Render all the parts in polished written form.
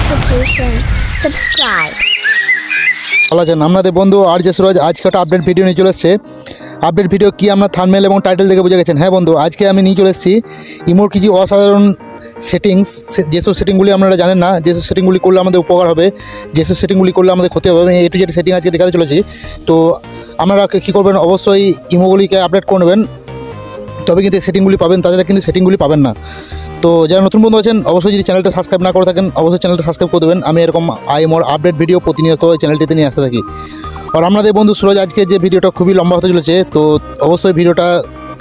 notification, subscribe. ভালো আছেন আপনাদের বন্ধু আর যে সুরজ আজকে একটা আপডেট ভিডিও নিয়ে চলে এসেছে। আপডেট ভিডিও কি আমরা থাম্বনেল এবং টাইটেল দেখে বুঝে গেছেন। হ্যাঁ বন্ধু, আজকে আমি নিয়ে চলে এসেছি ইমোর কিছু অসাধারণ সেটিংস, যেসব সেটিংগুলি আপনারা জানেন না, যেসব সেটিংগুলি করলে আমাদের উপকার হবে, যেসব সেটিংগুলি করলে আমাদের ক্ষতি হবে, আমি এ টু জেড সেটিং আজকে দেখাতে চলেছি। তো আপনারা কী করবেন, অবশ্যই ইমোগুলিকে আপডেট করে নেবেন, তবে কিন্তু সেটিংগুলি পাবেন, তাছাড়া কিন্তু সেটিংগুলি পাবেন না। তো যারা নতুন বন্ধু আছেন অবশ্যই যদি চ্যানেলটা সাবস্ক্রাইব না করে থাকেন অবশ্যই চ্যানেলটা সাবস্ক্রাইব করে দেবেন। আমি এরকম ইমোর আপডেট ভিডিও প্রতিনিয়ত এই চ্যানেলটিতে নিয়ে আসতে থাকি। আর আপনাদের বন্ধু সুরজ আজকে যে ভিডিওটা খুবই লম্বা হতে চলেছে, তো অবশ্যই ভিডিওটা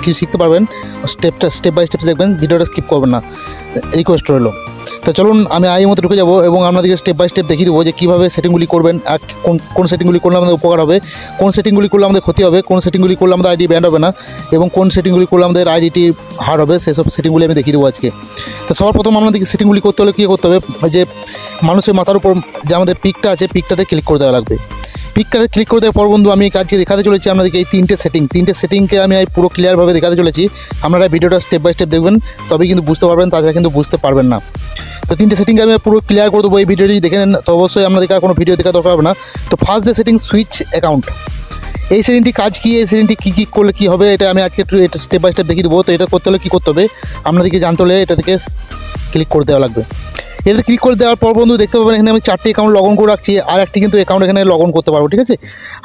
কিছু শিখতে পারবেন, স্টেপ বাই স্টেপ দেখবেন, ভিডিওটা স্কিপ করবেন না, রিকোয়েস্ট রইল। তো চলুন আমি মতো ঢুকে যাবো এবং আপনাদেরকে স্টেপ বাই স্টেপ দেখিয়ে দেবো যে কীভাবে সেটিংগুলি করবেন, আর কোন সেটিংগুলি করলে আমাদের উপকার হবে, কোন সেটিংগুলি করলে আমাদের ক্ষতি হবে, কোন সেটিংগুলি করলে আমাদের আইডি ব্যান্ড হবে না, এবং কোন সেটিংগুলি করলে আমাদের আইডিটি হার্ড হবে, সেসব সেটিংগুলি আমি দেখিয়ে দেবো আজকে। তো সবার প্রথম আপনাদেরকে সেটিংগুলি করতে হলে কী করতে হবে, যে মানুষের মাথার উপর যে আমাদের পিকটা আছে, পিকটাতে ক্লিক করে দেওয়া লাগবে। পিকটাতে ক্লিক করে দেওয়ার পর বন্ধু আমি আজকে দেখাতে চলেছি আপনাদেরকে এই তিনটে সেটিংকে আমি পুরো ক্লিয়ারভাবে দেখাতে চলেছি। আপনারা ভিডিওটা স্টেপ বাই স্টেপ দেখবেন, তবেই কিন্তু বুঝতে পারবেন, তাছাড়া কিন্তু বুঝতে পারবেন না। তো তিনটে সেটিংকে আমি পুরো ক্লিয়ার করে দেবো। এই ভিডিওটি দেখে নেন, তো অবশ্যই আপনাদেরকে কোনো ভিডিও দেখা দরকার হবে না। তো ফার্স্ট যে সেটিং, সুইচ অ্যাকাউন্ট, এই সেটিংটি কাজ কী, এই সেটিংটি কী করলে কী হবে, এটা আমি আজকে একটু এটা স্টেপ বাই স্টেপ দেখিয়ে দেবো। তো এটা করতে হলে কী করতে হবে, আপনাদেরকে জানতে হলে এটা থেকে ক্লিক করে দেওয়া লাগবে। এটাতে ক্লিক করে দেওয়ার পর বন্ধু দেখতে পাবেন এখানে আমি 4টি অ্যাকাউন্ট লগ ইন করে রাখছি, আর একটি কিন্তু অ্যাকাউন্ট এখানে লগ ইন করতে পারবো, ঠিক আছে।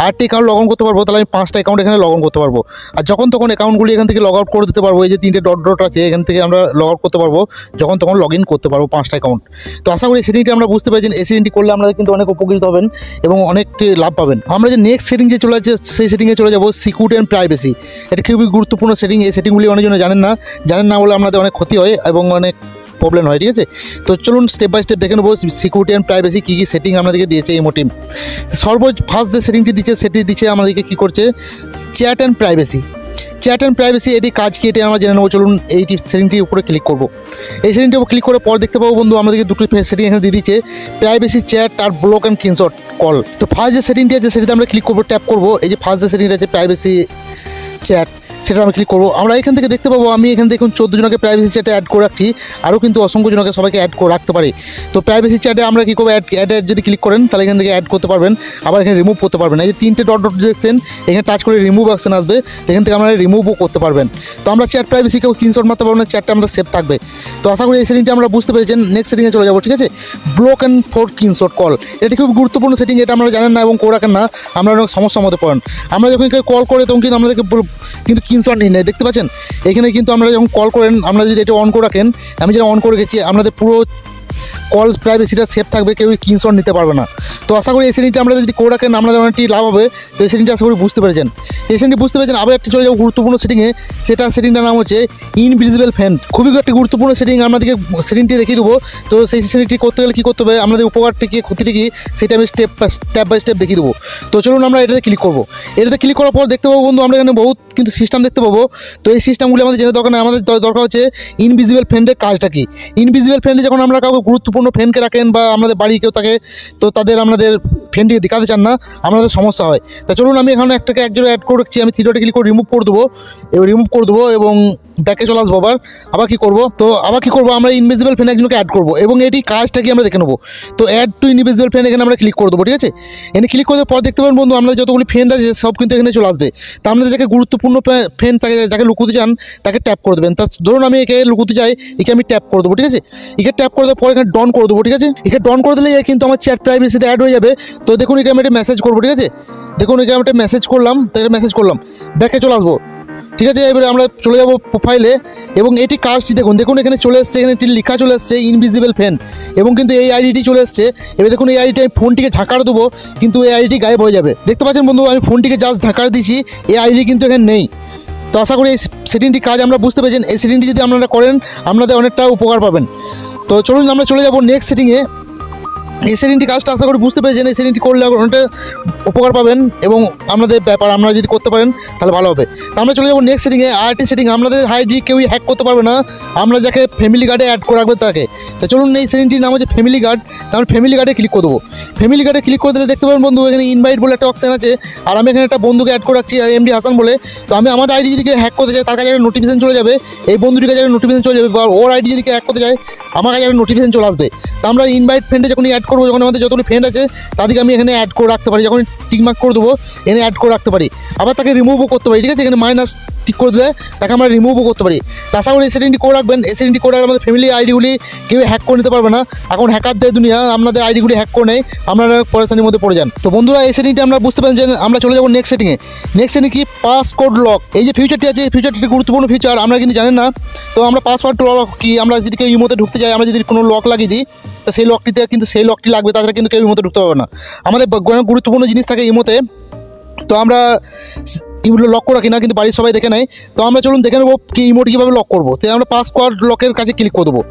আরটি অ্যাকাউন্ট লগ ইন করতে পারবো, তাহলে আমি 5টা অ্যাকাউন্ট এখানে লগ ইন করতে পারবো। আর যখন তখন অ্যাকাউন্টগুলি এখান থেকে লগ আউট করে দিতে পারবো। এই যে 3টে ডট আছে, এখান থেকে আমরা লগ আউট করতে পারবো, যখন তখন লগ ইন করতে পারবো 5টা অ্যাকাউন্ট। তো আশা করি সেটিংটি আমরা বুঝতে পেরেছেন। এই সেটিংটি করলে আমরা কিন্তু অনেক উপকৃত হবেন এবং অনেকটি লাভ পাবেন। আমরা যে নেক্সট সেটিং যে চলে যাচ্ছে, সেই সেটিংয়ে চলে যাবো, সিকিউরিটি অ্যান্ড প্রাইভেসি। এটা খুবই গুরুত্বপূর্ণ সেটিং। এই সেটিংগুলি অনেকজন জানেন না বলে আপনাদের অনেক ক্ষতি হয় এবং অনেক প্রবলেম হয়, ঠিক আছে। তো চলুন স্টেপ বাই স্টেপ দেখে নেবো সিকিউরিটি অ্যান্ড প্রাইভেসি কী সেটিং আপনাদেরকে দিয়েছে ইমো টিম। ফার্স্ট যে সেটিংটি দিচ্ছে সেটি দিচ্ছে আমাদেরকে কী করছে, chat and privacy. Chat and privacy এটি কাজ কি, এটি আমরা জেনে নেবো। চলুন এই সেটিংটির উপরে ক্লিক করবো। এই সেটিংটির উপর ক্লিক করে পর দেখতে পাবো বন্ধু আমাদেরকে দুটো সেটিং এখানে দিয়ে দিচ্ছে, প্রাইভেসি, চ্যাট আর ব্লক অ্যান্ড স্ক্রিনশট কল। তো ফার্স্ট যে সেটিংটি আছে সেটিতে আমরা ক্লিক করবো, ট্যাপ করবো। এই যে ফার্স্ট যে সেটিংটা আছে প্রাইভেসি চ্যাট, সেটা আমি ক্লিক করবো। আমরা এখান থেকে দেখতে পাবো আমি এখানে দেখুন 14 জনকে প্রাইভেসি চ্যাটে অ্যাড করে রাখছি, আরও কিন্তু অসংখ্য জনকে সবাইকে অ্যাড করে রাখতে পারি। তো প্রাইভেসি চ্যাটে আমরা কী করবো, অ্যাড যদি ক্লিক করেন তাহলে এখান থেকে অ্যাড করতে পারবেন, আবার এখানে রিমুভ করতে পারবেন। এই যে 3টে ডট দেখছেন, এখানে টাচ করে রিমুভ অপশন আসবে, এখান থেকে আমরা রিমুভও করতে পারবেন। তো আমরা চ্যাট প্রাইভেসি কেউ স্ক্রিনশট মারতে পারবো না, চ্যাটটা আমাদের সেভ থাকবে। তো আশা করি এই সেটিংটি আমরা বুঝতে পেরেছেন। নেক্সট সেটিংয়ে চলে যাবো, ঠিক আছে। Block and for screenshot call, এটি খুব গুরুত্বপূর্ণ সেটিং। এটা আমরা জানেন না এবং করে রাখেন না, আমরা অনেক সমস্যার মধ্যে পড়েন। আমরা যখন কেউ কল করে তখন কিন্তু আমাদেরকে কিন্তু স্ক্রিনশট নিয়ে নেয়, দেখতে পাচ্ছেন এখানে কিন্তু আমরা যখন কল করেন, আমরা যদি এটা অন করে রাখেন, আমি যেটা অন করে গেছি, আপনাদের পুরো কল প্রাইভেসিটা সেভ থাকবে, কেউ স্ক্রিনশট নিতে পারবে না। তো আশা করি এই সেটিংটা আমরা যদি করে রাখেন আপনাদের অনেকটি লাভ হবে। তো এই সেটিংটা আশা করি বুঝতে পেরেছেন। এই সেটিংটি বুঝতে পেরেছেন। আবার একটি চলে যাবো গুরুত্বপূর্ণ সেটিংয়ে, সেটিংটার নাম হচ্ছে ইনভিজিবল ফ্যান। খুবই একটি গুরুত্বপূর্ণ সেটিং, আপনাদেরকে সেটিংটি দেখিয়ে দেবো। তো সেই সেটিংটি করতে গেলে কী করতে হবে, আপনাদের উপকারটি কী ক্ষতিটি কী, সেটা আমি স্টেপ বাই স্টেপ দেখিয়ে দেবো। তো চলুন আমরা এটাতে ক্লিক করবো। এটাতে ক্লিক করার পর দেখতে পাবো বন্ধু আমরা এখানে বহুত কিন্তু সিস্টেম দেখতে পাবো। তো এই সিস্টেমগুলি আমাদের জেনে দরকার নেই, আমাদের দরকার হচ্ছে ইনভিজিবল ফ্রেন্ডের কাজটা কী। ইনভিজিবল ফ্রেন্ডে যখন আমরা কাউকে গুরুত্বপূর্ণ ফ্রেন্ডকে রাখেন বা আমাদের বাড়ি কেউ থাকে, তো তাদের আপনাদের ফ্রেন্ডটিকে দেখাতে চান না, আপনাদের সমস্যা হয়। তা চলুন আমি এখানে একজন অ্যাড করে রাখছি, আমি 3 ক্লিক করে রিমুভ করে দেবো এবং ব্যাকে চলে আসবো। আবার কী করবো, আমরা ইনভিজিবল ফ্রেন্ড একজনকে অ্যাড করবো এবং এটি কাজটা কি আমরা দেখে নেবো। তো অ্যাড টু ইনভিজিবল ফ্রেন্ড এখানে আমরা ক্লিক করে দেবো, ঠিক আছে। এখানে ক্লিক করে দেওয়ার পর দেখতে পাবেন বন্ধু আমাদের যতগুলি ফ্রেন্ড আছে সব কিন্তু এখানে চলে আসবে। তা আপনাদের যাকে গুরুত্বপূর্ণ ফ্রেন্ড তাকে যাকে লুকুতে চান তাকে ট্যাপ করে দেবেন। তা ধরুন আমি একে লুকুতে চাই, একে আমি ট্যাপ করে দেবো, ঠিক আছে। একে ট্যাপ করে দেওয়ার পর এখানে ডন করে দেবো, ঠিক আছে। একে ডন করে দিলে কিন্তু আমার চ্যাট প্রাইভেসিতে অ্যাড হয়ে যাবে। তো দেখুন একে আমি একটা মেসেজ করবো, ঠিক আছে। দেখুন একে আমি একটা মেসেজ করলাম, ব্যাকে চলে আসবো, ঠিক আছে। এবারে আমরা চলে যাবো প্রোফাইলে এবং এটি কাজটি দেখুন এখানে চলে এসছে, এখানে লেখা চলে এসছে ইনভিজিবল ফ্যান এবং কিন্তু এই আইডিটি চলে এসছে। এবার দেখুন এই আইডিটি আমি ফোনটিকে ঝাঁকার দেবো, কিন্তু এই আইডিটি গায়েব হয়ে যাবে। দেখতে পাচ্ছেন বন্ধু আমি ফোনটিকে জাস্ট ঝাঁকার দিয়েছি, এই আইডি কিন্তু এখানে নেই। তো আশা করি এই সেটিংটি কাজ আমরা বুঝতে পেরেছেন। এই সেটিংটি যদি আপনারা করেন আপনাদের অনেকটা উপকার পাবেন। তো চলুন আমরা চলে যাবো নেক্সট সেটিংয়ে। এই সেটিংটি কাজটা আশা করি বুঝতে পেরেছেন। এই সেটিংটি করলে অনেকটা উপকার পাবেন এবং আপনাদের ব্যাপার আপনারা যদি করতে পারেন তাহলে ভালো হবে। তো আমরা চলে যাবো নেক্সট সেটিংয়ে। আইটি সেটিং আপনাদের আইডি কেউই হ্যাক করতে পারবে না, আমরা যাকে ফ্যামিলি গার্ডে অ্যাড করে রাখবে তাকে। তো চলুন এই সেটিংটির নাম হচ্ছে ফ্যামিলি গার্ড। তো আমরা ফ্যামিলি গার্ডে ক্লিক করে দেবো। ফ্যামিলি গার্ডে ক্লিক করে দিলে দেখতে পাবেন বন্ধু এখানে ইনভাইট বলে একটা অপশান আছে, আর আমি এখানে একটা বন্ধুকে অ্যাড করে রাখছি এমডি হাসান বলে। তো আমি আমার আইডি যদি হ্যাক করতে চাই তার কাছে একটা নোটিফিকেশন চলে যাবে, এই বন্ধুটির কাছে একটা নোটিফিকেশন চলে যাবে, বা ওর আইডি যদি হ্যাক করতে চাই আমার কাছে একটা নোটিফিকেশন চলে আসবে। তো আমরা ইনভাইট ফ্রেন্ডে যখনই অ্যাড করবো, যখন আমাদের যতগুলো ফ্রেন্ড আছে তাদেরকে আমি এখানে অ্যাড করে রাখতে পারি, যখন টিকমার্ক করে দেবো এখানে অ্যাড করে রাখতে পারি, আবার তাকে রিমুভও করতে পারি। ঠিক আছে, এখানে মাইনাস টিক করে দিলে তাকে আমরা রিমুভও করতে পারি। তাছাড়াও এই সেটিংটি করে রাখবেন। এই সেটিংটি করে আমাদের ফ্যামিলি আইডিগুলি কেউ হ্যাক করে নিতে পারবে না। এখন হ্যাকারদের দুনিয়া, আপনাদের আইডিগুলি হ্যাক করে নেয়, আপনারা পরেশানির মধ্যে পড়ে যান। তো বন্ধুরা এই সেটিংটি আমরা বুঝতে পারেন যে আমরা চলে যাবো নেক্সট সেটিংয়ে। নেক্সট সেটিং কি পাসকোড লক। এই যে ফিউচারটি আছে এই ফিউচারটি গুরুত্বপূর্ণ ফিচার, আমরা কিন্তু জানেন না। তো আমরা পাসওয়ার্ড লক কি, আমরা যদি কেউ ইমোতে ঢুকতে যাই, আমরা যদি কোনো লক লাগিয়ে দিই তো সেই লকটিতে কিন্তু সেই লকটি লাগবে, তাছাড়া কিন্তু কেউ ইমোতে ঢুকতে পারবে না। আমাদের গুরুত্বপূর্ণ জিনিস থাকে ইমোতে, তো আমরা ইমোটি লক করে রাখি না, কিন্তু বাড়ির সবাই দেখে নেয়। তো আমরা চলুন দেখে নেবো কি ইমোটি কীভাবে লক করবো। তো আমরা পাসকোড লকের কাছে ক্লিক করে দেবো।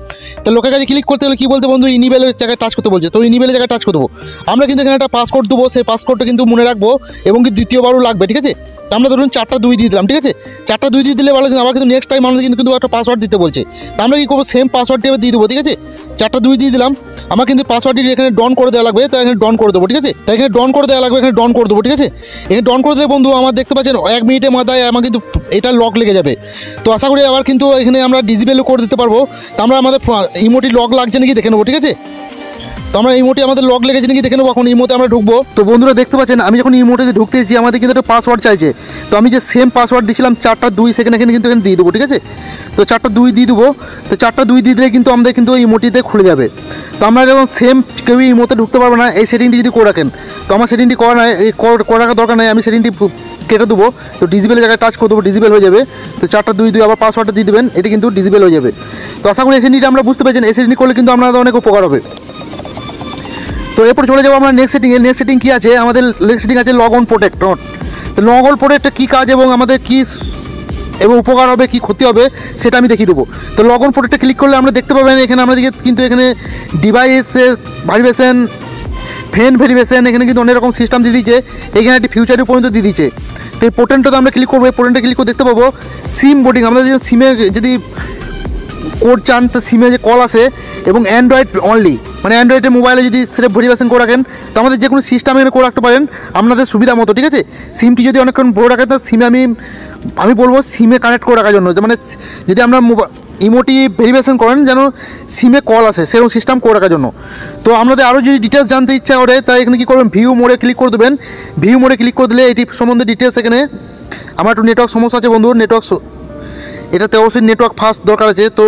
তো লোকের কাছে ক্লিক করতে হলে কী বলতে বন্ধু, ইনিবেলের জায়গায় টাচ করতে বলছে। তো ইনিবেলের জায়গায় টাচ করে দেবো। আমরা কিন্তু এখানে একটা পাসকোড দেবো, সেই পাসকোডটা কিন্তু মনে রাখবো এবং কি দ্বিতীয়বারও লাগবে। ঠিক আছে, তো আমরা ধরুন 4টা 2 দিয়ে দিলাম। ঠিক আছে, 4টা 2 দিয়ে দিলে ভালো, কিন্তু আবার কিন্তু নেক্সট টাইম আমাদের কিন্তু একটা পাসওয়ার্ড দিতে বলছে। তো আমরা কী করবো, সেম পাসওয়ার্ডটি এবার দিয়ে দেবো। ঠিক আছে, 4টা 2 দিয়ে দিলাম, আমার কিন্তু পাসওয়ার্ডটি এখানে ডন করে দেওয়া লাগবে, তাই এখানে ডন করে দেবো। ঠিক আছে, তাই এখানে ডন করে দেওয়া লাগবে, এখানে ডন করে দেবো। ঠিক আছে, এখানে ডন করে দিলে বন্ধু আমার দেখতে পাচ্ছেন 1 মিনিটের মাথায় আমার কিন্তু এটা লক লেগে যাবে। তো আশা করি আবার কিন্তু এখানে আমরা ডিসেবলও করে দিতে পারবো। তো আমরা আমাদের ইমোটি লক লাগছে নাকি দেখে নেবো। ঠিক আছে, তো আমরা ইমোটি আমাদের লক লেগেছে নাকি দেখে নেবো। এখন ইমোতে আমরা ঢুকবো। তো বন্ধুরা দেখতে পাচ্ছেন আমি যখন ইমোতে ঢুকতে এসেছি আমাদের কিন্তু একটা পাসওয়ার্ড চাইছে। তো আমি যে সেম পাসওয়ার্ড দিয়েছিলাম 4টা 2 সেখানে কিন্তু এখানে দিয়ে দেবো। ঠিক আছে, তো 4টা 2 দিয়ে দেবো। তো 4টা 2 দিয়ে দিলে কিন্তু আমাদের কিন্তু ওই ইমোটিতে খুলে যাবে। তো আমরা যখন সেম কেউই ইমোতে ঢুকতে পারবো না এই সেটিংটি যদি করে রাখেন। তো আমার সেটিংটি করা নাই, এই করে রাখার দরকার নেই, আমি সেটিংটি কেটে দেবো। তো ডিসেবলের জায়গায় টাচ করে দেবো, ডিসেবল হয়ে যাবে। তো 4টা 2 2 আবার পাসওয়ার্ডটা দিয়ে দেবেন, এটি কিন্তু ডিসেবল হয়ে যাবে। তো আশা করি এই সেটিংটি আমরা বুঝতে পেরেছেন। এই সেটিংটি করলে কিন্তু আপনাদের অনেক উপকার হবে। তো এরপর চলে যাবো আমরা নেক্সট সেটিংয়ে। নেক্সট সেটিং কী আছে, আমাদের নেক্সট সেটিং আছে লগ অন প্রোটেক্ট। তো লগ অন প্রোটেক্টটা কী কাজ এবং আমাদের কী এবং উপকার হবে কি ক্ষতি হবে সেটা আমি দেখিয়ে দেবো। তো লগ অন প্রোটেক্টে ক্লিক করলে আমরা দেখতে পাবেন এখানে আমাদেরকে কিন্তু এখানে ডিভাইসের ভেরিফিকেশন, ফ্রেন্ড ভেরিফিকেশন, এখানে কিন্তু অনেক রকম সিস্টেম দিয়ে দিয়েছে। এখানে একটি ফিউচারও পর্যন্ত দিয়ে দিচ্ছে। তো এই পোর্টেন্টটাতে আমরা ক্লিক করবো। এই পোর্টেন্টে ক্লিক করে দেখতে পাবো সিম বোর্ডিং, আমাদের যে সিমে যদি কোড চান তো সিমে যে কল আসে, এবং অ্যান্ড্রয়েড অনলি, মানে অ্যান্ড্রয়েডের মোবাইলে যদি সেটা ভেরিফিকেশন করে রাখেন তো আমাদের যে কোনো সিস্টেম এখানে করে রাখতে পারেন আপনাদের সুবিধা মতো। ঠিক আছে, সিমটি যদি অনেকক্ষণ বড় রাখেন তো সিমে আমি বলবো সিমে কানেক্ট করে রাখার জন্য, মানে যদি আমরা ইমোটি ভেরিফিকেশন করেন যেন সিমে কল আসে সেরকম সিস্টেম করে রাখার জন্য। তো আপনাদের আরও যদি ডিটেলস জানতে ইচ্ছা করে তাই এখানে কী করবেন, ভিউ মোডে ক্লিক করে দেবেন। ভিউ মোডে ক্লিক করে দিলে এটি সম্বন্ধে ডিটেলস, এখানে আমার একটু নেটওয়ার্ক সমস্যা আছে বন্ধু, এটাতে অবশ্যই নেটওয়ার্ক ফাস্ট দরকার আছে। তো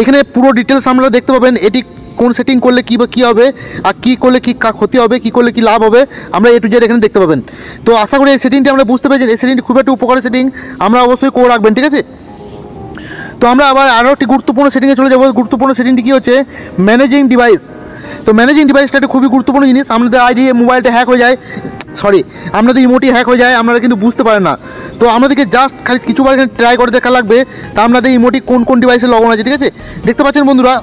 এখানে পুরো ডিটেলস আপনারা দেখতে পাবেন, এটি কোন সেটিং করলে কী হবে, আর কী করলে কী ক্ষতি হবে, কী করলে কী লাভ হবে, আমরা A to Z এখানে দেখতে পাবেন। তো আশা করি এই সেটিংটি আমরা বুঝতে পেরেছেন। এই সেটিংটি খুব একটা উপকারী সেটিং, আমরা অবশ্যই করে রাখবেন। ঠিক আছে, তো আমরা আবার আরও একটি গুরুত্বপূর্ণ সেটিংয়ে চলে যাবো। গুরুত্বপূর্ণ সেটিংটি কী হচ্ছে, ম্যানেজিং ডিভাইস। তো ম্যানেজিং ডিভাইসটা একটা খুবই গুরুত্বপূর্ণ জিনিস। আমাদের আইডি মোবাইলটা হ্যাক হয়ে যায়, আপনাদের ইমোটি হ্যাক হয়ে যায়, আপনারা কিন্তু বুঝতে পারেন না। তো আমাদেরকে জাস্ট খালি কিছুবার এখানে ট্রাই করে দেখা লাগবে, তা আপনাদের ইমোটি কোন কোন ডিভাইসে লগ অন আছে। ঠিক আছে, দেখতে পাচ্ছেন বন্ধুরা,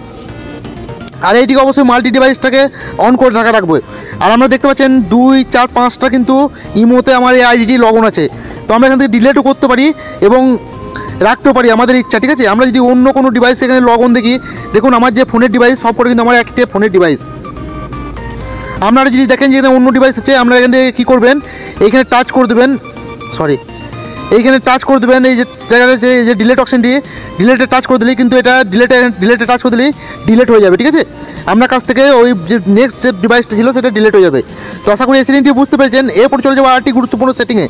আর এইটিকে অবশ্যই মাল্টি ডিভাইসটাকে অন করে থাকা রাখবে। আর আমরা দেখতে পাচ্ছেন 2 4 5টা কিন্তু ইমোতে আমার এই আইডিটি লগ অন আছে। তো আমরা এখান থেকে ডিলেটও করতে পারি এবং রাখতেও পারি আমাদের ইচ্ছা। ঠিক আছে, আমরা যদি অন্য কোনো ডিভাইস এখানে লগ অন দেখি, দেখুন আমার যে ফোনের ডিভাইস সব করে কিন্তু আমার একটা ফোনের ডিভাইস। আপনারা যদি দেখেন যে এখানে অন্য ডিভাইস আছে, আপনারা এখান থেকে কী করবেন, এইখানে টাচ করে দেবেন, এইখানে টাচ করে দেবেন, এই যে জায়গাটা যে ডিলেট অপশানটি, ডিলেটে টাচ করে দিলেই কিন্তু এটা ডিলেটে টাচ করে দিলেই ডিলেট হয়ে যাবে। ঠিক আছে, আপনার কাছ থেকে ওই যে নেক্সট যে ডিভাইসটা ছিল সেটা ডিলেট হয়ে যাবে। তো আশা করি এই সেটিংটি বুঝতে পেরেছেন। এরপর চলে যাবো আরেকটি গুরুত্বপূর্ণ সেটিংয়ে।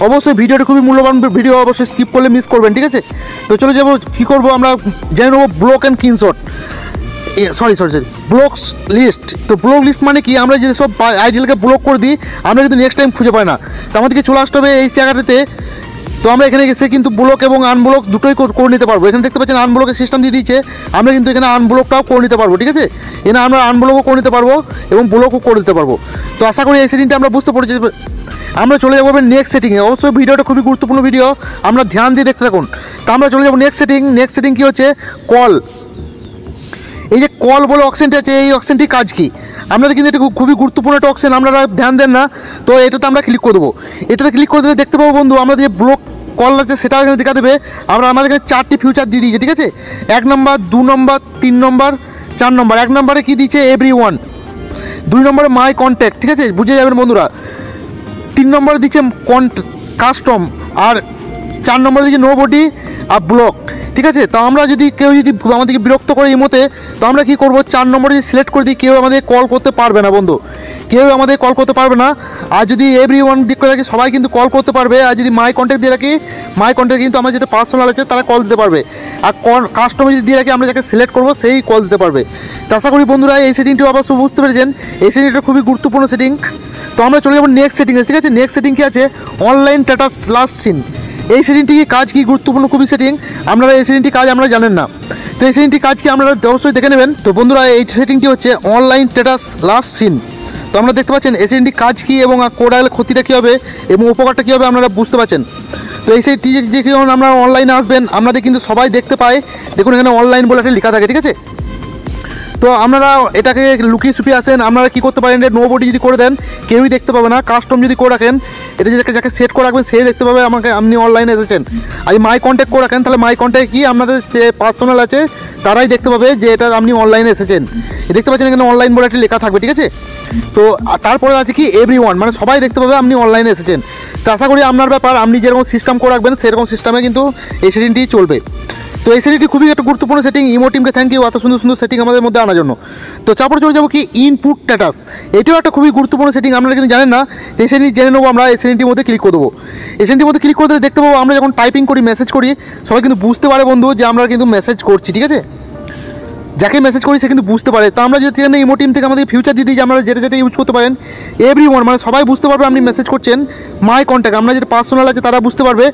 অবশ্যই ভিডিওটি খুবই মূল্যবান ভিডিও, অবশ্যই স্কিপ করলে মিস করবেন। ঠিক আছে, তো চলে যাবো কী করবো, আমরা জেনে নেবো block and screenshot, block list. তো ব্লক লিস্ট মানে কি, আমরা যেসব আইডিয়ালকে ব্লক করে দিই আমরা কিন্তু নেক্সট টাইম খুঁজে পাই না। তো আমাদেরকে চলে আসতে হবে এই জায়গাটাতে। তো আমরা এখানে এসে কিন্তু ব্লক এবং আনব্লক দুটোই করে নিতে পারবো। এখানে দেখতে পাচ্ছেন আনব্লকের সিস্টেম দিয়ে দিয়েছে, আমরা কিন্তু এখানে আনব্লকটাও করে নিতে পারবো। ঠিক আছে, এখানে আমরা আনব্লকও করে নিতে পারবো এবং ব্লকও করে দিতে পারবো। তো আশা করি এই সেটিংটা আমরা বুঝতে পেরেছি। আমরা চলে যাবো নেক্সট সেটিংয়ে। অবশ্যই ভিডিওটা খুবই গুরুত্বপূর্ণ ভিডিও, আমরা ধ্যান দিয়ে দেখতে থাকুন। তো আমরা চলে যাবো নেক্সট সেটিং। নেক্সট সেটিং কী হচ্ছে, কল। এই যে কল বলে অপশানটি আছে, এই অপশানটির কাজ কী, আপনাদের কিন্তু এটা খুবই গুরুত্বপূর্ণ একটা অপশন, আপনারা ধ্যান দেন না। তো এটাতে আমরা ক্লিক করে দেবো। এটাতে ক্লিক করে দিলে দেখতে পাবো বন্ধু আমরা যে ব্লক কল আছে সেটাও এখানে দেখা দেবে। আমরা আমাদের এখানে 4টি ফিউচার দিয়ে দিয়েছে, ঠিক আছে। 1 নম্বর, 2 নম্বর, 3 নম্বর, 4 নম্বর। 1 নম্বরে কী দিচ্ছে, এভরিওয়ান। 2 নম্বরে মাই কন্ট্যাক্ট, ঠিক আছে, বুঝে যাবেন বন্ধুরা। 3 নম্বরে দিচ্ছে কাস্টম, আর 4 নম্বরে দিচ্ছে নোবডি আর ব্লক, ঠিক আছে। তো আমরা যদি কেউ যদি আমাদেরকে বিরক্ত করে ইমোতে, তো আমরা কী করবো, 4 নম্বরে যদি সিলেক্ট করে দিই, কেউ আমাদের কল করতে পারবে না বন্ধু, কেউ আমাদের কল করতে পারবে না। আর যদি এভরিওয়ান দিক করে রাখি, সবাই কিন্তু কল করতে পারবে। আর যদি মাই কন্ট্যাক্ট দিয়ে রাখি, মাই কন্ট্যাক্ট কিন্তু আমার যেটা পার্সোনাল আছে তারা কল দিতে পারবে। আর কাস্টমার যদি দিয়ে রাখি, আমরা যাকে সিলেক্ট করবো সেই কল দিতে পারবে। তো আশা করি বন্ধুরা এই সেটিংটিও অবশ্য বুঝতে পেরেছেন। এই সেটিংটা খুবই গুরুত্বপূর্ণ সেটিং। তো আমরা চলে যাবো নেক্সট সেটিংয়ে, ঠিক আছে। নেক্সট সেটিং কী আছে, অনলাইন স্ট্যাটাস লাস্ট সিন। এই সেটিংটি কাজ কি গুরুত্বপূর্ণ খুবই সেটিং, আপনারা এই সেটিংটি কাজ আমরা জানেন না। তো এই সেটিংটি কাজ কি আপনারা অবশ্যই দেখে নেবেন। তো বন্ধুরা এই সেটিংটি হচ্ছে অনলাইন স্ট্যাটাস লাস্ট সিন। তো আপনারা দেখতে পাচ্ছেন এই সেটিংটি কাজ কী এবং কোড আগলে ক্ষতিটা কী হবে এবং উপকারটা কী হবে আপনারা বুঝতে পারছেন। তো এই সেটিংটি যখন আপনারা অনলাইনে আসবেন, আপনাদের কিন্তু সবাই দেখতে পায়। দেখুন এখানে অনলাইন বলে একটা লেখা থাকে, ঠিক আছে। তো আপনারা এটাকে লুকিয়ে ছুপিয়ে আসেন, আপনারা কী করতে পারেন, নোবডি যদি করে দেন কেউই দেখতে পাবে না। কাস্টম যদি করে রাখেন, এটা যদি যাকে সেট করে রাখবেন সেই দেখতে পাবে আমাকে আপনি অনলাইনে এসেছেন। আর মাই কন্ট্যাক্ট করে রাখেন, তাহলে মাই কন্ট্যাক্ট কি আপনাদের সে পার্সোনাল আছে তারাই দেখতে পাবে যে এটা আপনি অনলাইনে এসেছেন। দেখতে পাচ্ছেন এখানে অনলাইন বলে একটা লেখা থাকবে, ঠিক আছে। তো তারপরে আছে কি এভরিওয়ান, মানে সবাই দেখতে পাবে আপনি অনলাইনে এসেছেন। তো আশা করি আপনার ব্যাপার, আপনি যেরকম সিস্টেম করে রাখবেন সেরকম সিস্টেমে কিন্তু এই সেটিংটি চলবে। তো এই সেটিংটি খুবই একটা গুরুত্বপূর্ণ সেটিং। ইমো টিমকে থ্যাংক ইউ এত সুন্দর সুন্দর সেটিং আমাদের মধ্যে আনার জন্য। তো তারপরে চলে যাবো কি ইনপুট স্ট্যাটাস। এটিও একটা খুবই গুরুত্বপূর্ণ সেটিং, আপনারা কিন্তু জানেন না। এই সেটিং জেনে নেবো আমরা। এই সেটিংটির মধ্যে ক্লিক করে দেবো। এই সেটিংটির মধ্যে ক্লিক করে দিলে দেখতে পাবো আমরা যখন টাইপিং করি, মেসেজ করি, সবাই কিন্তু বুঝতে পারে বন্ধু যে আমরা কিন্তু মেসেজ করছি, ঠিক আছে। যাকে মেসেজ করি সে কিন্তু বুঝতে পারে। তো আমরা যদি এখানে ইমো টিম থেকে আমাদের ফিউচার দিয়ে দিই যে আপনারা যেটা যেটা ইউজ করতে পারেন, এভরিওয়ান মানে সবাই বুঝতে পারবে আপনি মেসেজ করছেন। মাই কন্ট্যাক্ট আমরা যেটা পার্সোনাল আছে তারা বুঝতে পারবে।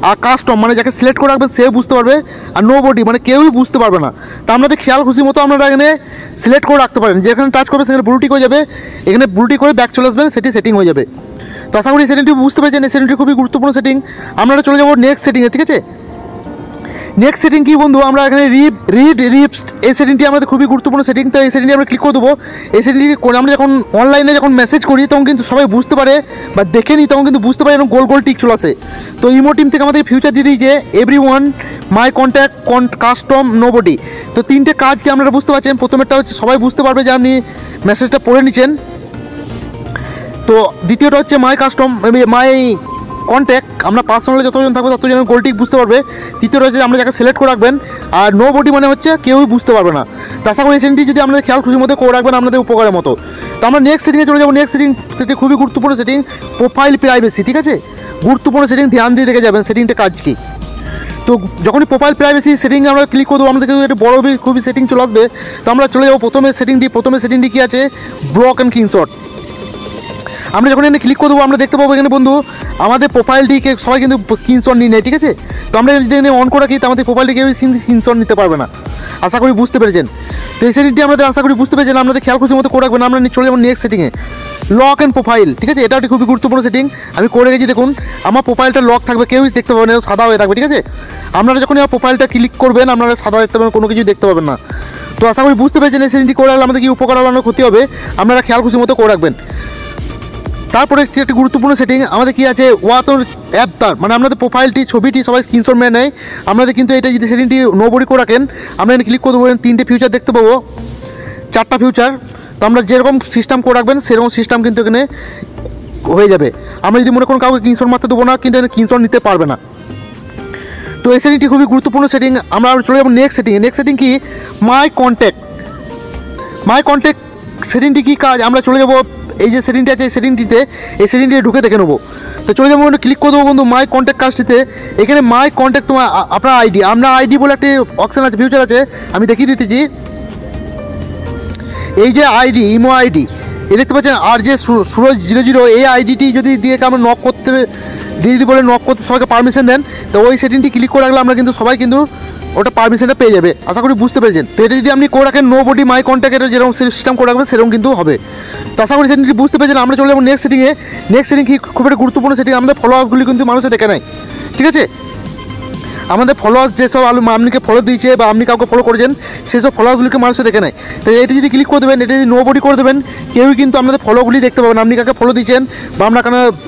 আর কাস্টম মানে যাকে সিলেক্ট করে রাখবেন সে বুঝতে পারবে। আর নোবডি মানে কেউই বুঝতে পারবে না। তো আপনাদের খেয়াল খুশি মতো আপনারা এখানে সিলেক্ট করে রাখতে পারেন। যেখানে টাচ করবে সেখানে ব্লুটিক হয়ে যাবে, এখানে ব্লুটিক করে ব্যাক চলে আসবেন, সেটি সেটিং হয়ে যাবে। তো আশা করি সেটিংটি বুঝতে পেরেছেন। এই সেটিংটি খুবই গুরুত্বপূর্ণ সেটিং। আমরা চলে যাবো নেক্সট সেটিংয়ে, ঠিক আছে। নেক্সট সেটিং কি বন্ধু, আমরা এখানে রিড রিপস্ট, এই সেটিংটি আমাদের খুবই গুরুত্বপূর্ণ সেটিং। তো এই সেটিংটি আমরা ক্লিক করে দেবো। এই সেটিংটি আমরা যখন অনলাইনে যখন মেসেজ করি তখন কিন্তু সবাই বুঝতে পারে বা দেখে নিই, তখন কিন্তু বুঝতে পারে এরকম গোল গোল টিক চলে আসে। তো ইমো টিম থেকে আমাদের ফিউচার দিয়ে দিই যে এভরিওয়ান, মাই কন্ট্যাক্ট, কাস্টম, নোবডি। তো তিনটে কাজ কি আপনারা বুঝতে পারছেন। প্রথমেরটা হচ্ছে সবাই বুঝতে পারবে যে আপনি মেসেজটা পড়ে নিচ্ছেন। তো দ্বিতীয়টা হচ্ছে মাই কাস্টম, মাই কন্ট্যাক্ট, আমরা পার্সোনালি যতজন থাকবো ততজনের গোলটি বুঝতে পারবে। তৃতীয়টা হচ্ছে আমরা যাকে সিলেক্ট করে রাখবেন। আর নোবডি মানে হচ্ছে কেউই বুঝতে পারবে না। তো আশা করি সেটিংটি যদি আপনাদের খেয়াল খুশির মধ্যে করে রাখবেন আপনাদের উপকারের মতো। তো আমরা নেক্সট সেটিংয়ে চলে যাবো। নেক্সট সেটিং খুবই গুরুত্বপূর্ণ সেটিং, প্রোফাইল প্রাইভেসি, ঠিক আছে। গুরুত্বপূর্ণ সেটিং, ধ্যান দিয়ে দেখে যাবেন সেটিংটা কাজ কী। তো যখনই প্রোফাইল প্রাইভেসি সেটিংয়ে আমরা ক্লিক করবো, আমাদের কিন্তু একটা বড় খুবই সেটিং চলে আসবে। তো আমরা চলে যাবো প্রথমে সেটিংটি কী আছে, ব্লক অ্যান্ড স্ক্রিনশট। আমরা যখন এখানে ক্লিক করে দেবো আমরা দেখতে পাবো এখানে বন্ধু আমাদের প্রোফাইলটিকে সবাই কিন্তু স্ক্রিনশট নিয়ে নেয়, ঠিক আছে। তো আমরা যদি এখানে অন করে রাখি তো আমাদের প্রোফাইলটিকে স্ক্রিনশট নিতে পারবে না। আশা করি বুঝতে পেরেছেন। তো এই সেটিংটি আমাদের আশা করি বুঝতে পেরেছেন, আপনাদের খেয়াল খুশির মতো করে রাখবেন। আমরা চলে যাবো নেক্সট সেটিংয়ে, লক অ্যান্ড প্রোফাইল, ঠিক আছে। এটা একটি খুবই গুরুত্বপূর্ণ সেটিং, আমি করে রেখেছি। দেখুন আমার প্রোফাইলটা লক থাকবে, কেউই দেখতে পাবেন না, সাদা হয়ে থাকবে, ঠিক আছে। আপনারা যখন আমার প্রোফাইলটা ক্লিক করবেন আপনারা সাদা দেখতে পাবেন, কোনো কিছু দেখতে পাবেন না। তো আশা করি বুঝতে পেরেছেন এই সেটিংটি করে রাখলে আমাদের কি উপকার হলো, ক্ষতি হবে, আপনারা খেয়াল খুশির মতো করে রাখবেন। তারপরে একটি গুরুত্বপূর্ণ সেটিং আমাদের কি আছে, ওয়াতর অ্যাপ তার মানে আপনাদের প্রোফাইলটি ছবিটি সবাই স্ক্রিনশট মেনে নেয়। আপনাদের কিন্তু এটা যদি সেটিংটি নোবডি করে রাখেন, আমরা এখানে ক্লিক করে দেবো, 3টে ফিউচার দেখতে পাবো, 4টা ফিউচার। তো আমরা যেরকম সিস্টেম করে রাখবেন সেরকম সিস্টেম কিন্তু এখানে হয়ে যাবে। আমরা যদি মনে করুন কাউকে স্ক্রিনশট মারতে দেবো না, কিন্তু এখানে স্ক্রিনশট নিতে পারবে না। তো এই সেটিংটি খুবই গুরুত্বপূর্ণ সেটিং। আমরা চলে যাবো নেক্সট সেটিং কি, মাই কন্ট্যাক্ট সেটিংটি কী কাজ, আমরা চলে যাবো এই যে সেটিংটি আছে এই সেটিংটি ঢুকে দেখে নেবো। তো চলে যাবো ক্লিক করে দেবো বন্ধু মাই কন্ট্যাক্ট কাজটিতে। এখানে মাই কন্ট্যাক্ট তোমার আপনার আইডি বলে একটি অপশান আছে, ফিউচার আছে, আমি দেখিয়ে দিতেছি। এই যে আইডি, ইমো আইডি এ দেখতে পাচ্ছেন, আর যে সুরজ 00 এই আইডিটি যদি দিয়ে আমরা নক করতে দিদি বলে নক করতে সবাইকে পারমিশন দেন, তো ওই সেটিংটি ক্লিক করে রাখলে আমরা কিন্তু সবাই কিন্তু ওটা পারমিশনটা পেয়ে যাবে। আশা করি বুঝতে পেরেছেন। তো এটা যদি আপনি করে রাখেন নোবডি মাই কন্ট্যাক্টের যেরকম সিস্টেম করে রাখবেন সেরকম কিন্তু হবে। তো আশা করি সেটিংটি বুঝতে পেরেছেন। আমরা চলে যাবো নেক্সট সেটিংয়ে। নেক্সট সেটিং কি খুব একটা গুরুত্বপূর্ণ সেটিং, আমাদের ফলোয়ার্সগুলি কিন্তু মানুষে দেখে নেয়, ঠিক আছে। আমাদের ফলোয়ার্স যেসব আপনিকে ফলো দিয়েছে বা আপনি কাউকে ফলো করেছেন সেসব ফলোয়ার্সগুলিকে মানুষ দেখে নেয়। তো এটি যদি ক্লিক করে দেবেন, এটা যদি নো বডি করে দেবেন, কেউই কিন্তু আপনাদের ফলোগুলি দেখতে পাবেন আপনি কাকে ফলো দিচ্ছেন বা আপনার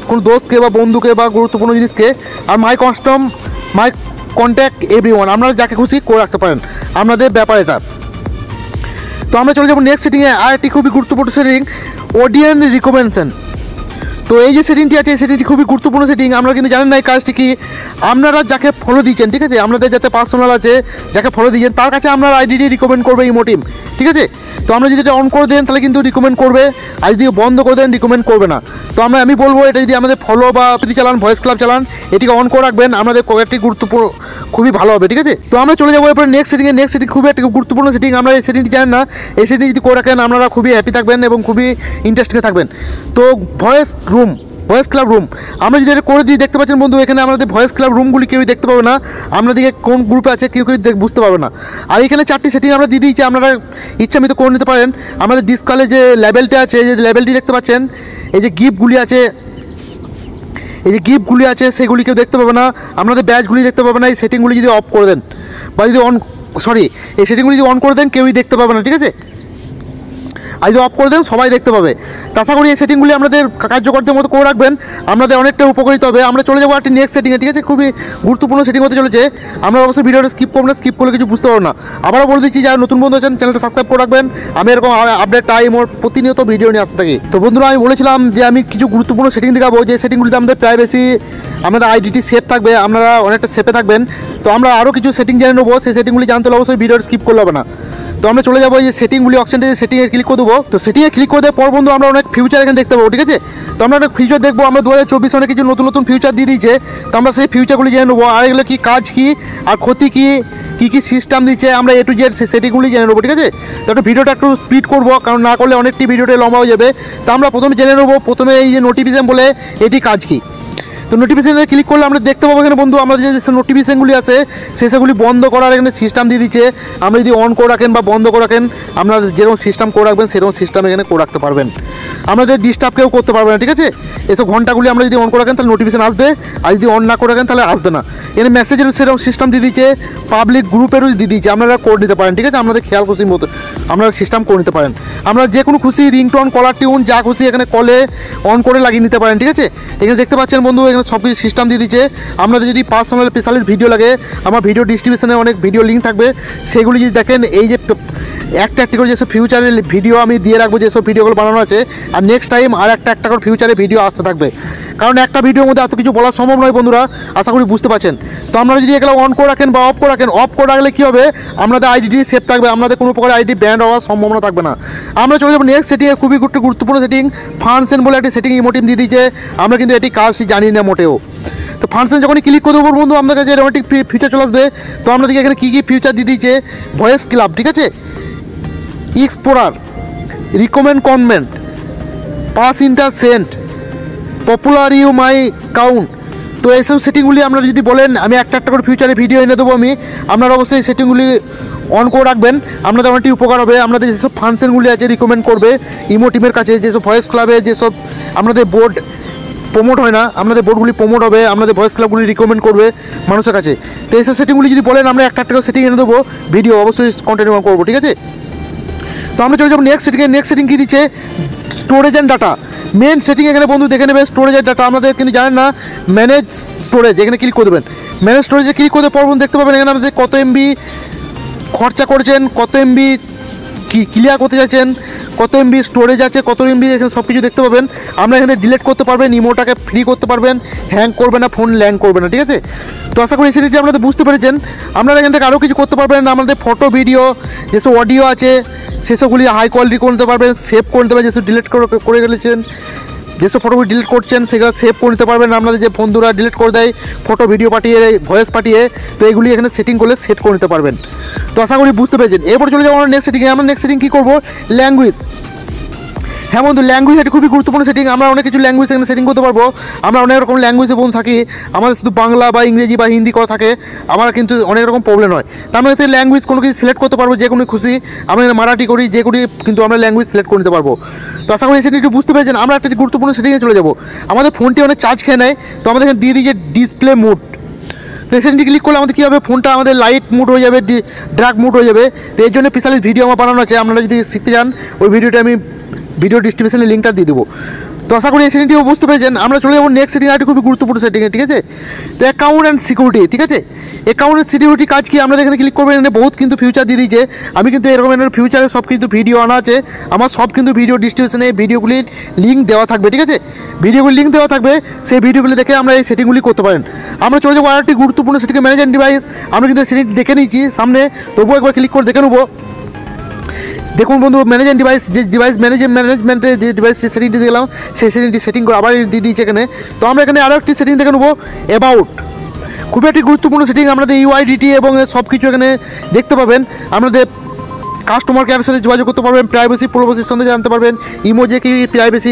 কোনো দোস্তকে বা বন্ধুকে বা গুরুত্বপূর্ণ জিনিসকে। আর মাই কন্ট্যাক্ট এভরিওয়ান, আপনারা যাকে খুশি করে রাখতে পারেন, আপনাদের ব্যাপার এটা। তো আমরা চলে যাবো নেক্সট সেটিংয়ে। আর একটি খুবই গুরুত্বপূর্ণ সেটিং, অডিয়েন্স রিকমেন্ডেশন। তো এই যে সেটিংটি আছে সেটিংটি খুবই গুরুত্বপূর্ণ সেটিং। আপনারা কিন্তু জানেন না এই কাজটি কি। আপনারা যাকে ফলো দিচ্ছেন, ঠিক আছে, আপনাদের যাতে পার্সোনাল আছে যাকে ফলো দিচ্ছেন তার কাছে আপনার আইডিটি রিকমেন্ড করবে ইমো টিম, ঠিক আছে। তো আমরা যদি এটা অন করে দেন তাহলে কিন্তু রিকমেন্ড করবে, আর যদি বন্ধ করে দেন রিকমেন্ড করবে না। তো আমি বলবো এটা যদি আমাদের ফলো বা যদি চালান, ভয়েস ক্লাব চালান, এটিকে অন করে রাখবেন, আমাদের কয়েকটি গুরুত্বপূর্ণ খুবই ভালো হবে, ঠিক আছে। তো আমরা চলে যাবো এরপরে নেক্সট সেটিংয়ে। নেক্সট সেটিং খুবই একটা গুরুত্বপূর্ণ সেটিং। আমরা এই সেটিংটি জানেন না, এই সেটিং যদি করে রাখেন আপনারা খুবই হ্যাপি থাকবেন এবং খুবই ইন্টারেস্টিংয়ে থাকবেন। তো ভয়েস ক্লাব রুম আমরা যদি এটা করে দিই, দেখতে পাচ্ছেন বন্ধু এখানে আমাদের ভয়েস ক্লাব রুমগুলি কেউই দেখতে পাবে না, আপনাদেরকে কোন গ্রুপে আছে কেউ বুঝতে পারবে না। আর এখানে 4টি সেটিং আমরা দিয়ে দিয়েছি, আপনারা ইচ্ছামতো করে নিতে পারেন। আমাদের ডিসপ্লে যে লেভেলটা আছে, যে লেভেলটি দেখতে পাচ্ছেন, এই যে গিফটগুলি আছে, সেগুলি কেউ দেখতে পাবে না, আপনাদের ব্যাচগুলি দেখতে পাবে না। এই সেটিংগুলি যদি অফ করে দেন বা যদি এই সেটিংগুলি যদি অন করে দেন কেউই দেখতে পাবে না, ঠিক আছে। আর যদি অফ করে দেন সবাই দেখতে পাবে। আশা করি এই সেটিংগুলি আপনাদের কার্যকরদের মতো করে রাখবেন, আপনাদের অনেকটা উপকারিত হবে। আমরা চলে যাবো একটি নেক্সট সেটিংয়ে, ঠিক আছে। খুবই গুরুত্বপূর্ণ সেটিং হতে চলেছে। আমরা অবশ্যই ভিডিওটা স্কিপ করবো না, স্কিপ করলে কিছু বুঝতে পারবো না। আবারও বলে দিচ্ছি, যারা নতুন বন্ধু আছেন চ্যানেলটা সাবস্ক্রাইব করে রাখবেন। আমি এরকম আপডেট টাইম ওর প্রতিনিয়ত ভিডিও নিয়ে আসতে থাকি। তো বন্ধুরা, আমি বলেছিলাম যে আমি কিছু গুরুত্বপূর্ণ সেটিং দেখাবো, যে সেটিংগুলিতে আমাদের প্রাইভেসি, আমাদের আইডিটি সেফ থাকবে, আপনারা অনেকটা সেফে থাকবেন। তো আমরা আরও কিছু সেটিং জেনে নেবো, সেই সেটিংগুলি জানতে হলে অবশ্যই ভিডিওটা স্কিপ করলে হবে না। তো আমরা চলে যাবো এই যে সেটিংগুলি অপশানটা, সেটিংয়ে ক্লিক করে দেবো। তো সেটিংয়ে ক্লিক করে দেওয়ার পর বন্ধু আমরা অনেক ফিউচার এখানে দেখতে পাবো, ঠিক আছে। তো আমরা অনেক ফিউচার দেখবো। আমরা 2024 অনেক কিছু নতুন ফিউচার দিয়ে দিয়েছে। তো আমরা সেই ফিউচারগুলি জেনে নেবো, আর এগুলো কী কাজ কী আর ক্ষতি কী সিস্টেম দিচ্ছে, আমরা A to Z সেই সেটিংগুলি জেনে নেবো, ঠিক আছে। তো একটা ভিডিওটা একটু স্পিড করবো, কারণ না করলে অনেকটি ভিডিওটা লম্বা হয়ে যাবে। তো আমরা প্রথমে জেনে নেবো, প্রথমে এই যে নোটিফিকেশন বলে এটি কাজ কী। তো নোটিফিকেশানে ক্লিক করলে আমরা দেখতে পাবো এখানে বন্ধু আমাদের যে নোটিফিকেশানগুলি আছে সেগুলি বন্ধ করার এখানে সিস্টেম দিয়ে দিচ্ছে। আমরা যদি অন করে রাখেন বা বন্ধ করে রাখেন, আপনারা যেরকম সিস্টেম করে রাখবেন সেরকম সিস্টেম এখানে করে রাখতে পারবেন, আমাদের ডিস্টার্ব কেউ করতে পারবে না, ঠিক আছে। এসব ঘন্টাগুলি আমরা যদি অন করে রাখেন তাহলে নোটিফিকেশান আসবে, আর যদি অন না করে রাখেন তাহলে আসবে না। এখানে মেসেজেরও সেরকম সিস্টেম দিয়ে দিচ্ছে, পাবলিক গ্রুপেরও দিয়ে দিচ্ছে, আপনারা করে নিতে পারেন, ঠিক আছে। আপনাদের খেয়াল খুশির মতো আপনারা সিস্টেম করে নিতে পারেন। আমরা যে কোনো খুশি রিংটোন, কলার টিউন যা খুশি এখানে কলে অন করে লাগিয়ে নিতে পারেন, ঠিক আছে। এখানে দেখতে পাচ্ছেন বন্ধু এখানে সব কিছু সিস্টেম দিয়ে দিচ্ছে। আপনাদের যদি পার্সোনাল স্পেশালিস্ট ভিডিও লাগে, আমার ভিডিও ডিসক্রিপশনে অনেক ভিডিও লিঙ্ক থাকবে, সেগুলি যদি দেখেন, এই যে একটা করে যেসব ফিউচারের ভিডিও আমি দিয়ে রাখবো, যেসব ভিডিওগুলো বানানো আছে, আর নেক্সট টাইম আর একটা করে ফিউচারে ভিডিও আসতে থাকবে, কারণ একটা ভিডিওর মধ্যে এত কিছু বলা সম্ভব নয় বন্ধুরা, আশা করি বুঝতে পারছেন। তো আপনারা যদি এগুলো অন করে রাখেন বা অফ করে রাখেন, অফ করে রাখলে কী হবে, আপনাদের আইডিটি সেভ থাকবে, আপনাদের কোনো প্রকার আইডি ব্যান্ড হওয়ার সম্ভাবনা থাকবে না। আমরা চলে যাবো নেক্সট সেটিংয়ে, খুবই গুরুত্বপূর্ণ সেটিং, ফাংশন বলে একটি সেটিং ইমোটিভ দিয়ে দিয়েছে। আমরা কিন্তু এটি কাজ জানি না মোটেও। তো ফাংশন যখনই ক্লিক করে দেবো বন্ধু আমাদের কাছে অনেক ফিচার চলে আসবে। তো আপনাদেরকে এখানে কী ফিচার দিয়ে দিয়েছে, ভয়েস ক্লাব, ঠিক আছে, এক্সপ্লোরার, রিকমেন্ড কমেন্ট, পাস ইন্টারসেন্ট, পপুলার ইউ মাই কাউন্ট। তো এইসব সেটিংগুলি আপনারা যদি বলেন আমি একটা করে ফিউচারে ভিডিও এনে দেবো, আপনারা অবশ্যই এই সেটিংগুলি অন করে রাখবেন, আপনাদের অনেকটি উপকার হবে। আপনাদের যেসব ফাংশনগুলি আছে রিকমেন্ড করবে ইমো টিমের কাছে, যেসব ভয়েস ক্লাবে যেসব আপনাদের বোর্ড প্রমোট হয় না, আপনাদের বোর্ডগুলি প্রমোট হবে, আপনাদের ভয়েস ক্লাবগুলি রিকমেন্ড করবে মানুষের কাছে। তো এইসব সেটিংগুলি যদি বলেন আমরা একটা করে সেটিং এনে দেবো, ভিডিও অবশ্যই কন্টিনিউ করবো, ঠিক আছে। তো আমরা চলে যাবো নেক্সট সেটিংয়ে। নেক্সট সেটিং কী দিচ্ছে, storage and data. Main setting এখানে বন্ধু দেখে নেবে স্টোরেজ অ্যান্ড ডাটা, আমাদের কিন্তু জানেন না, ম্যানেজ স্টোরেজ, এখানে ক্লিক করে দেবেন। ম্যানেজ স্টোরেজে ক্লিক করতে পর দেখতে পাবেন এখানে আমাদের কত এমবি খরচা করেছেন, কত এমবি ক্লিয়ার করতে চাইছেন, কত এমবি স্টোরেজ আছে, কত এমবি, এখানে সব কিছু দেখতে পাবেন। আমরা এখানে ডিলিট করতে পারবেন, ইমোটাকে ফ্রি করতে পারবেন, হ্যাং করবে না, ফোন ল্যাং করবে না, ঠিক আছে। তো আশা করি এই সেটিংটি আপনাদের বুঝতে পেরেছেন। আপনারা এখান থেকে আরও কিছু করতে পারবেন, আমাদের ফটো ভিডিও যেসব অডিও আছে সেসবগুলি হাই কোয়ালিটি করতে পারবেন, সেভ করে নিতে পারবেন, যেসব ডিলিট করে ফেলেছেন, যেসব ফটোগুলি ডিলিট করছেন সেগুলো সেভ করে নিতে পারবেন। আপনাদের যে বন্ধুরা ডিলিট করে দেয় ফটো ভিডিও পাঠিয়ে, ভয়েস পাঠিয়ে, তো এগুলি এখানে সেটিং করলে সেট করে নিতে পারবেন। তো আশা করি বুঝতে পেরেছেন। এরপর চলে যাবো আমরা নেক্সট সেটিংয়ে। আমরা নেক্সট সেটিং কী করবো, ল্যাঙ্গুয়েজ। হ্যাঁ বন্ধু, ল্যাঙ্গুয়েজ এটি খুবই গুরুত্বপূর্ণ সেটিং। আমরা অনেক কিছু ল্যাঙ্গুয়েজ এখানে সেটিং করতে পারবো। আমরা অনেক রকম ল্যাঙ্গুয়েজে বন্ধু থাকি, আমাদের শুধু বাংলা বা ইংরেজি বা হিন্দি করা থাকে, আমার কিন্তু অনেক রকম প্রবলেম হয়। তার মানে ল্যাঙ্গুয়েজ কোনো কিছু সিলেক্ট করতে পারবো, যে কোনো খুশি। আমরা মারাঠি করি, যে করি, কিন্তু আমরা ল্যাঙ্গুয়েজ সিলেক্ট করে নিতে পারবো। তো আশা করি সেটি একটু বুঝতে পেরেছেন। আমরা একটা গুরুত্বপূর্ণ সেটিংয়ে চলে যাবো। আমাদের ফোনটি অনেক চার্জ খেয়ে নেয়, তো আমাদের এখানে দিয়ে দিয়েছে ডিসপ্লে মোড। তো তো এই সেটিংটি ক্লিক করলে আমাদের কী হবে, ফোনটা আমাদের লাইট মুড হয়ে যাবে, ডার্ক মুড হয়ে যাবে। তো এই জন্য স্পেশালিস্ট ভিডিও আমার বানানো আছে, আপনারা যদি শিখতে চান ওই ভিডিওটা আমি ভিডিও ডিসক্রিপশনে লিঙ্কটা দিয়ে দেবো। তো আশা করি এই সেটিংটিও বুঝতে পেরেছেন। আমরা চলে যাবো নেক্সট সেটিং, আরেকটি খুবই গুরুত্বপূর্ণ সেটিংয়ে, ঠিক আছে। তো অ্যাকাউন্ট অ্যান্ড সিকিউরিটি, ঠিক আছে। অ্যাকাউন্ট অ্যান্ড সিকিউরিটি কাজ কি, আমরা এখানে ক্লিক করবেন, এখানে বহুত কিন্তু ফিউচার দিয়ে দিয়েছে। আমি কিন্তু এরকম ফিউচারে সব কিন্তু ভিডিও আনা আছে, আমার সব কিন্তু ভিডিও ডিসক্রিপশনে ভিডিওগুলির লিঙ্ক দেওয়া থাকবে, ঠিক আছে। ভিডিওগুলির লিঙ্ক দেওয়া থাকবে, সেই ভিডিওগুলি দেখে আমরা এই সেটিংগুলি করতে পারেন। আমরা চলে যাবো আরেকটি গুরুত্বপূর্ণ সেটিংয়ে, ম্যানেজ অ্যান্ড ডিভাইস। আমরা কিন্তু সেটিংটি দেখে নিয়েছি সামনে, তবুও একবার ক্লিক করে দেখে নেবো। দেখুন বন্ধু, ম্যানেজ অ্যান্ড ডিভাইস, যে ডিভাইস ম্যানেজমেন্টের যে ডিভাইস সেটিংটি দেখলাম, সেই সেটিংটি সেটিং করে আবার দিয়ে দিয়েছে এখানে। তো আমরা এখানে আরও একটি সেটিং দেখে নেবো, অ্যাবাউট। খুবই একটি গুরুত্বপূর্ণ সেটিং, আমাদের ইউআইডিটি এবং সব কিছু এখানে দেখতে পাবেন। আমাদের কাস্টমার কেয়ারের সাথে যোগাযোগ করতে পারবেন, প্রাইভেসি পলিসির সঙ্গে জানতে পারবেন, ইমোজে কী privacy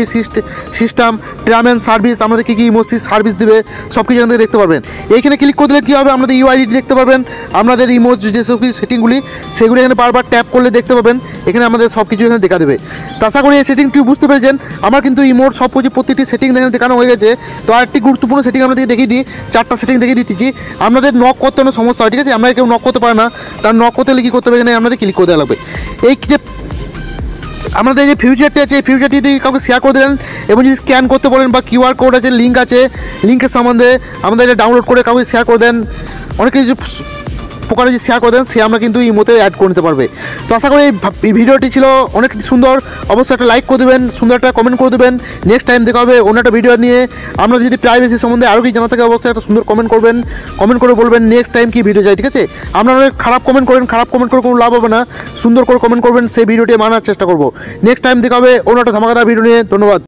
system, term and service, আমাদের কী কী ইমোজি সার্ভিস দেবে, সব কিছু এখান থেকে দেখতে পারবেন। এইখানে ক্লিক করে দিলে কী হবে, আপনাদের ইউআইডি দেখতে পারবেন, আপনাদের ইমোজ যেসব কিছু সেটিংগুলি সেগুলি এখানে বারবার ট্যাপ করলে দেখতে পাবেন, এখানে আমাদের সব কিছু এখানে দেখা দেবে। তো আশা করি এই সেটিংটি বুঝতে পেরেছেন। আমার কিন্তু ইমোর সব কিছু প্রতিটি সেটিং এখানে দেখানো হয়ে গেছে। তো আরেকটি গুরুত্বপূর্ণ সেটিং আপনাদেরকে দেখিয়ে দিই, 4টা সেটিং দেখিয়ে দিচ্ছি। আপনাদের নক করতে কোনো সমস্যা হয়, ঠিক আছে, আমরা কেউ নক করতে পারে না, তার নক করতে হলে কী করতে হবে, এখানে আপনাদের ক্লিক করে দেওয়া লাগবে। এই যে আমাদের যে ফিউচারটি আছে, এই ফিউচারটি যদি কাউকে শেয়ার করে দেন এবং যদি স্ক্যান করতে বলেন বা কিউআর কোড আছে, লিঙ্ক আছে, লিঙ্কের সম্বন্ধে আমাদের এটা ডাউনলোড করে কাউকে শেয়ার করে দেন, অনেক কিছু প্রকারে যে শেয়ার করে দেন, সে আমরা কিন্তু ইমোতে অ্যাড করে নিতে পারবে। তো আশা করি এই ভিডিওটি ছিল অনেক সুন্দর, অবশ্যই একটা লাইক করে দেবেন, সুন্দর একটা কমেন্ট করে দেবেন। নেক্সট টাইম দেখা হবে অন্য একটা ভিডিও নিয়ে। আমরা যদি প্রাইভেসি সম্বন্ধে আরও কিছু জানা থাকে, অবশ্যই একটা সুন্দর কমেন্ট করবেন, কমেন্ট করে বলবেন নেক্সট টাইম কী ভিডিও চাই, ঠিক আছে। আপনারা অনেক খারাপ কমেন্ট করেন, খারাপ কমেন্ট করে কোনো লাভ হবে না, সুন্দর করে কমেন্ট করবেন, সেই ভিডিওটি মানার চেষ্টা করবো। নেক্সট টাইম দেখা হবে অন্য একটা ধামাকাদার ভিডিও নিয়ে। ধন্যবাদ।